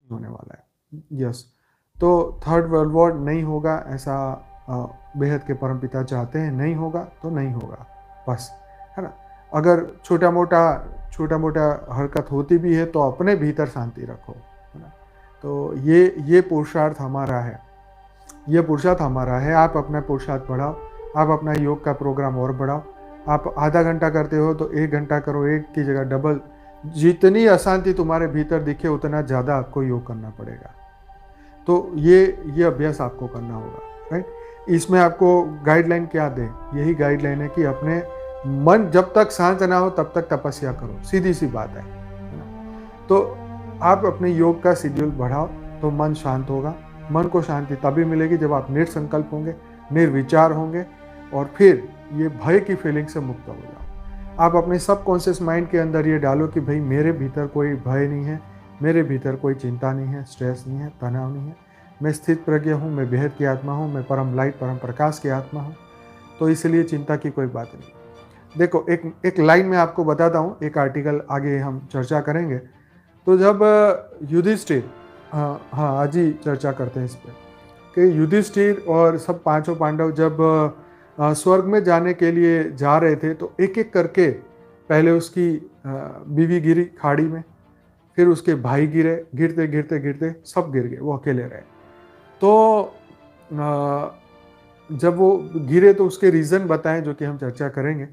होने वाला है। यस, तो थर्ड वर्ल्ड वॉर नहीं होगा, ऐसा बेहद के परमपिता चाहते हैं, नहीं होगा तो नहीं होगा, बस, है ना। अगर छोटा मोटा हरकत होती भी है तो अपने भीतर शांति रखो, है ना। तो ये पुरुषार्थ हमारा है, ये पुरुषार्थ हमारा है। आप अपना पुरुषार्थ बढ़ाओ, आप अपना योग का प्रोग्राम और बढ़ाओ। आप आधा घंटा करते हो तो 1 घंटा करो, एक की जगह डबल। जितनी अशांति तुम्हारे भीतर दिखे उतना ज़्यादा आपको योग करना पड़ेगा। तो ये अभ्यास आपको करना होगा, राइट। इसमें आपको गाइडलाइन क्या दे, यही गाइडलाइन है कि अपने मन जब तक शांत ना हो तब तक तपस्या करो, सीधी सी बात है ना। तो आप अपने योग का शेड्यूल बढ़ाओ तो मन शांत होगा। मन को शांति तभी मिलेगी जब आप निर्संकल्प होंगे, निर्विचार होंगे, और फिर ये भय की फीलिंग से मुक्त हो जाओ। आप अपने सबकॉन्शियस माइंड के अंदर ये डालो कि भाई मेरे भीतर कोई भय नहीं है, मेरे भीतर कोई चिंता नहीं है, स्ट्रेस नहीं है, तनाव नहीं है, मैं स्थित प्रज्ञ हूँ, मैं बेहद की आत्मा हूँ, मैं परम लाइट परम प्रकाश की आत्मा हूँ, तो इसलिए चिंता की कोई बात नहीं। देखो, एक लाइन में आपको बताता हूँ, एक आर्टिकल आगे हम चर्चा करेंगे। तो जब युधिष्ठिर, हाँ आज ही चर्चा करते हैं इस पर, कि युधिष्ठिर और सब पांचों पांडव जब स्वर्ग में जाने के लिए जा रहे थे तो एक एक करके पहले उसकी बीवी गिरी खाड़ी में, फिर उसके भाई गिरे, गिरते गिरते गिरते सब गिर गए, वो अकेले रहे। तो जब वो गिरे तो उसके रीज़न बताएं जो कि हम चर्चा करेंगे।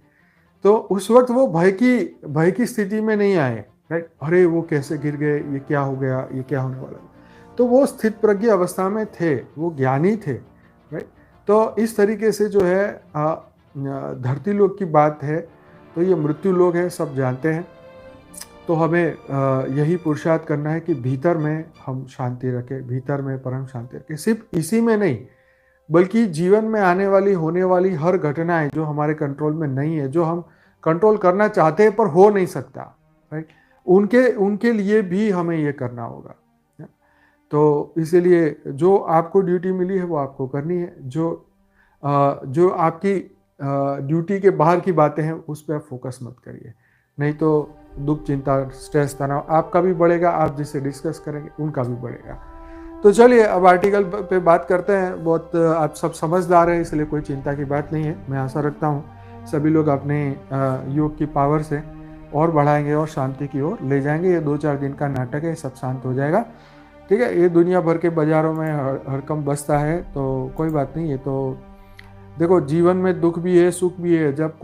तो उस वक्त वो भय की स्थिति में नहीं आए, राइट। अरे वो कैसे गिर गए, ये क्या हो गया, ये क्या होने वाला। तो वो स्थित प्रज्ञ अवस्था में थे, वो ज्ञानी थे, राइट। तो इस तरीके से जो है धरती लोक की बात है, तो ये मृत्यु लोक है, सब जानते हैं। तो हमें यही पुरुषार्थ करना है कि भीतर में हम शांति रखें, भीतर में परम शांति रखें। सिर्फ इसी में नहीं, बल्कि जीवन में आने वाली होने वाली हर घटनाएं जो हमारे कंट्रोल में नहीं है, जो हम कंट्रोल करना चाहते हैं पर हो नहीं सकता, राइट, उनके लिए भी हमें ये करना होगा। तो इसीलिए जो आपको ड्यूटी मिली है वो आपको करनी है। जो आपकी ड्यूटी के बाहर की बातें हैं उस पर आप फोकस मत करिए, नहीं तो दुख, चिंता, स्ट्रेस, तनाव आपका भी बढ़ेगा, आप जिससे डिस्कस करेंगे उनका भी बढ़ेगा। तो चलिए अब आर्टिकल पे बात करते हैं। बहुत आप सब समझदार हैं, इसलिए कोई चिंता की बात नहीं है। मैं आशा रखता हूँ सभी लोग अपने योग की पावर से और बढ़ाएंगे और शांति की ओर ले जाएंगे। ये 2-4 दिन का नाटक है, सब शांत हो जाएगा, ठीक है। ये दुनिया भर के बाज़ारों में हड़कंप बसता है, तो कोई बात नहीं। ये तो देखो, जीवन में दुख भी है, सुख भी है। जब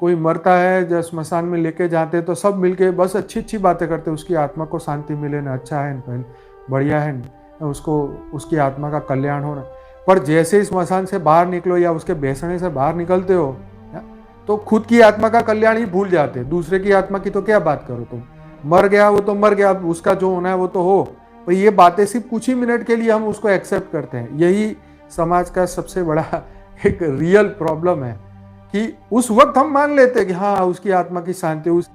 कोई मरता है, जब स्मशान में लेके जाते हैं तो सब मिलके बस अच्छी अच्छी बातें करते हैं, उसकी आत्मा को शांति मिले ना, अच्छा है ना, बढ़िया है ना, उसको उसकी आत्मा का कल्याण हो ना। पर जैसे ही स्मशान से बाहर निकलो या उसके बेसने से बाहर निकलते हो तो खुद की आत्मा का कल्याण ही भूल जाते, दूसरे की आत्मा की तो क्या बात करो तुम। मर गया वो तो मर गया, उसका जो होना है वो तो हो। पर ये बातें सिर्फ कुछ ही मिनट के लिए हम उसको एक्सेप्ट करते हैं। यही समाज का सबसे बड़ा एक रियल प्रॉब्लम है कि उस वक्त हम मान लेते हैं कि हाँ उसकी आत्मा की शांति, उस